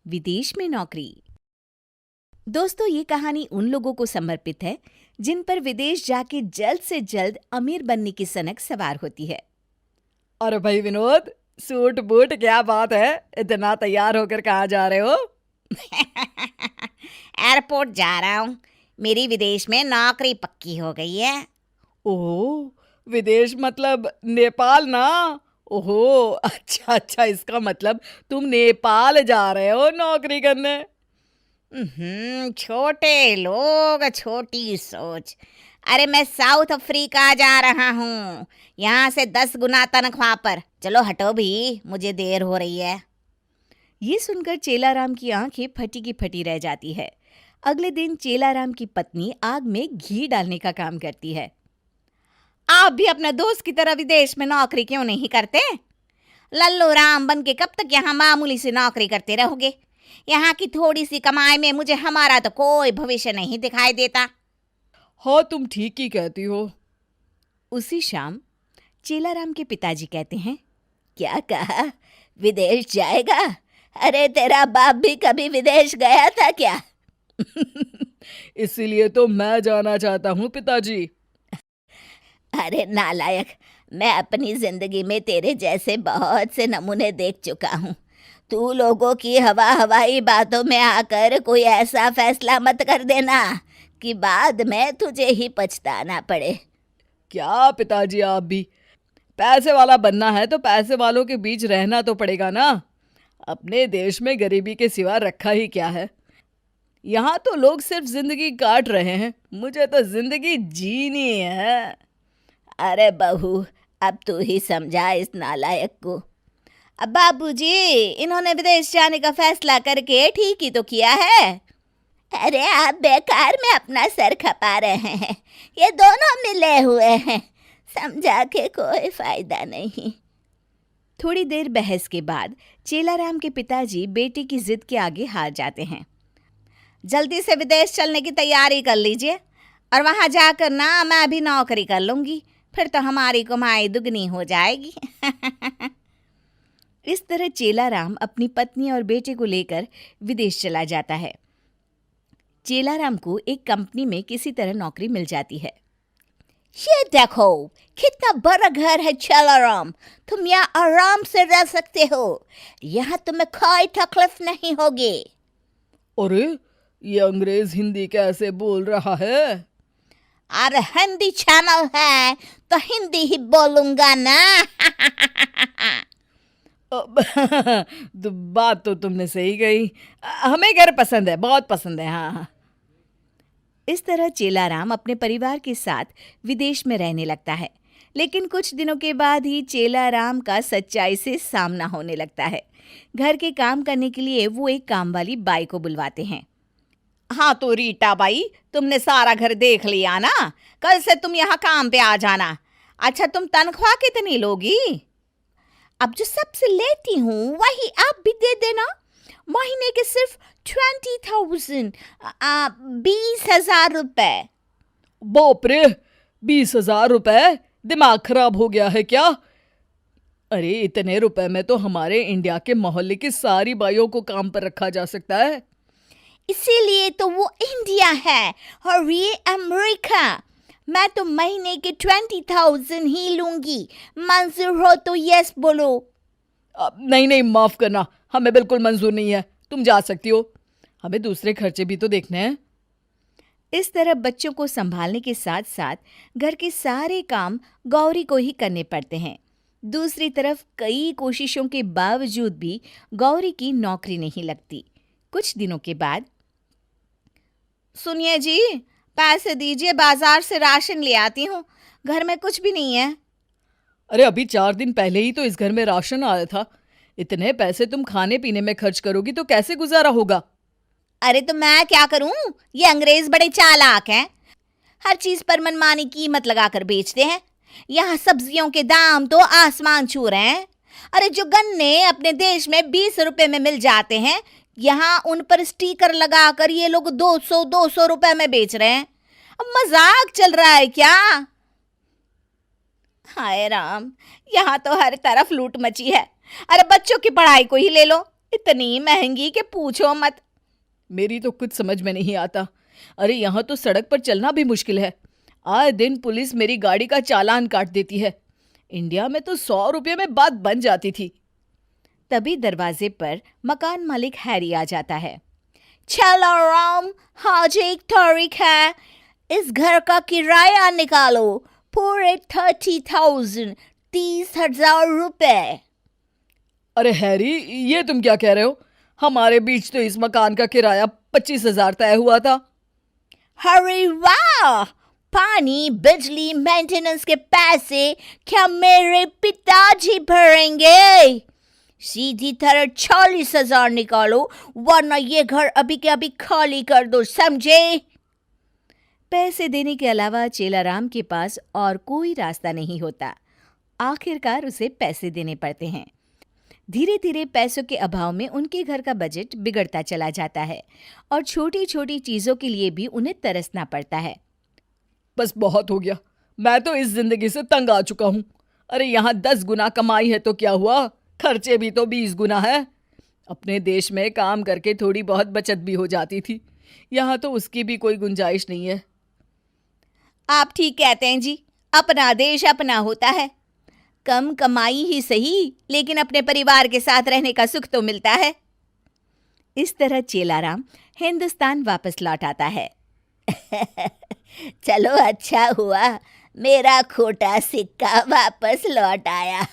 विदेश में नौकरी। दोस्तों, ये कहानी उन लोगों को समर्पित है जिन पर विदेश जाके जल्द से जल्द अमीर बनने की सनक सवार होती है। अरे भाई विनोद, सूट बूट क्या बात है? इतना तैयार होकर कहाँ जा रहे हो? एयरपोर्ट जा रहा हूँ। मेरी विदेश में नौकरी पक्की हो गई है। ओह, विदेश मतलब नेपाल ना? ओहो, अच्छा अच्छा, इसका मतलब तुम नेपाल जा रहे हो नौकरी करने? छोटे लोग छोटी सोच। अरे मैं साउथ अफ्रीका जा रहा हूँ, यहाँ से 10 गुना तनख्वाह पर। चलो हटो भी, मुझे देर हो रही है। ये सुनकर चेलाराम की आंखें फटी की फटी रह जाती है। अगले दिन चेलाराम की पत्नी आग में घी डालने का काम करती है। आप भी अपने दोस्त की तरह विदेश में नौकरी क्यों नहीं करते? लल्लू राम बन के कब तक यहाँ मामूली सी नौकरी करते रहोगे? यहाँ की थोड़ी सी कमाई में मुझे हमारा तो कोई भविष्य नहीं दिखाई देता। हाँ, तुम ठीक ही कहती हो। उसी शाम चेलाराम के पिताजी कहते हैं, क्या कहा? विदेश जाएगा? अरे तेरा बाप भी कभी विदेश गया था क्या? इसीलिए तो मैं जाना चाहता हूँ पिताजी। अरे नालायक, मैं अपनी जिंदगी में तेरे जैसे बहुत से नमूने देख चुका हूँ। तू लोगों की हवाई बातों में आकर कोई ऐसा फैसला मत कर देना कि बाद में तुझे ही पछताना पड़े। क्या पिताजी, आप भी पैसे वाला बनना है तो पैसे वालों के बीच रहना तो पड़ेगा ना। अपने देश में गरीबी के सिवा रखा ही क्या है? यहाँ तो लोग सिर्फ जिंदगी काट रहे हैं, मुझे तो जिंदगी जीनी है। अरे बहू, अब तू ही समझा इस नालायक को। अब बाबूजी, इन्होंने विदेश जाने का फैसला करके ठीक ही तो किया है। अरे आप बेकार में अपना सर खपा रहे हैं, ये दोनों मिले हुए हैं, समझा के कोई फायदा नहीं। थोड़ी देर बहस के बाद चेलाराम के पिताजी बेटे की जिद के आगे हार जाते हैं। जल्दी से विदेश चलने की तैयारी कर लीजिए, और वहां जाकर ना मैं भी नौकरी कर लूंगी, फिर तो हमारी कमाई दुगनी हो जाएगी। इस तरह चेलाराम अपनी पत्नी और बेटे को लेकर विदेश चला जाता है। चेलाराम को एक कंपनी में किसी तरह नौकरी मिल जाती है। ये देखो, कितना बड़ा घर है चेलाराम, तुम यहाँ आराम से रह सकते हो, यहाँ तुम्हें कोई तकलीफ नहीं होगी। अरे, ये अंग्रेज हिंदी कैसे बोल रहा है? अरे हिंदी चैनल है तो हिंदी ही बोलूंगा ना। बात तो तुमने सही कही। हमें घर पसंद है, बहुत पसंद है। हाँ। इस तरह चेलाराम अपने परिवार के साथ विदेश में रहने लगता है। लेकिन कुछ दिनों के बाद ही चेलाराम का सच्चाई से सामना होने लगता है। घर के काम करने के लिए वो एक काम वाली बाई को बुलवाते हैं। हाँ तो रीटा बाई, तुमने सारा घर देख लिया ना, कल से तुम यहाँ काम पे आ जाना। अच्छा, तुम तनख्वाह कितनी लोगी? अब जो सबसे लेती हूँ वही आप भी दे देना। महीने के सिर्फ 20,000, 20,000 रुपए। बाप रे, 20,000 रुपए? दिमाग खराब हो गया है क्या? अरे, इतने रुपए में तो हमारे इंडिया के मोहल्ले की सारी बाइयों को काम पर रखा जा सकता है। इसीलिए तो वो इंडिया है और ये अमेरिका। मैं तो महीने के 20,000 ही लूंगी। मंजूर हो तो यस बोलो। नहीं नहीं, माफ करना, हमें बिल्कुल मंजूर नहीं है। तुम जा सकती हो, हमें दूसरे खर्चे भी तो देखने हैं। इस तरह बच्चों को संभालने के साथ साथ घर के सारे काम गौरी को ही करने पड़ते हैं। दूसरी तरफ कई कोशिशों के बावजूद भी गौरी की नौकरी नहीं लगती। कुछ दिनों के बाद, सुनिए जी, पैसे दीजिए, बाजार से राशन ले आती हूँ, घर में कुछ भी नहीं है। अरे, अभी 4 दिन पहले ही तो इस घर में राशन आया था। इतने पैसे तुम खाने पीने में खर्च करोगी तो कैसे गुजारा होगा? अरे तो मैं क्या करूं, ये अंग्रेज बड़े चालाक हैं, हर चीज पर मनमानी कीमत लगाकर बेचते हैं। यहाँ सब्जियों के दाम तो आसमान छू रहे हैं। अरे जो गन्ने अपने देश में 20 रुपए में मिल जाते हैं, यहाँ उन पर स्टिकर लगाकर ये लोग 200 रुपए में बेच रहे हैं। अब मजाक चल रहा है क्या? हाय राम, यहाँ तो हर तरफ लूट मची है। अरे बच्चों की पढ़ाई को ही ले लो, इतनी महंगी कि पूछो मत। मेरी तो कुछ समझ में नहीं आता। अरे यहाँ तो सड़क पर चलना भी मुश्किल है। आए दिन पुलिस मेरी गाड़ी का चालान काट देती है। इंडिया में तो 100 रुपये में बात बन जाती थी। तभी दरवाजे पर मकान मालिक हैरी आ जाता है। चलो राम, आज एक तारीख है, इस घर का किराया निकालो, पूरे 30,000, 30,000 रुपए। अरे हैरी, ये तुम क्या कह रहे हो? हमारे बीच तो इस मकान का किराया 25,000 तय हुआ था। अरे वाह, पानी बिजली मेंटेनेंस के पैसे क्या मेरे पिताजी भरेंगे? सीधी तरह 40,000 निकालो, वरना ये घर अभी के अभी खाली कर दो, समझे? पैसे देने के अलावा चेलाराम के पास और कोई रास्ता नहीं होता। आखिरकार उसे पैसे देने पड़ते हैं। धीरे धीरे पैसों के अभाव में उनके घर का बजट बिगड़ता चला जाता है और छोटी छोटी चीजों के लिए भी उन्हें तरसना पड़ता है। बस बहुत हो गया। मैं तो इस जिंदगी से तंग आ चुका हूँ। अरे यहाँ 10 गुना कमाई है तो क्या हुआ, खर्चे भी तो 20 गुना है। अपने देश में काम करके थोड़ी बहुत बचत भी हो जाती थी, यहाँ तो उसकी भी कोई गुंजाइश नहीं है। आप ठीक कहते हैं जी, अपना देश अपना होता है। कम कमाई ही सही, लेकिन अपने परिवार के साथ रहने का सुख तो मिलता है। इस तरह चेलाराम हिंदुस्तान वापस लौट आता है। चलो अच्छा हुआ, मेरा खोटा सिक्का वापस लौट आया।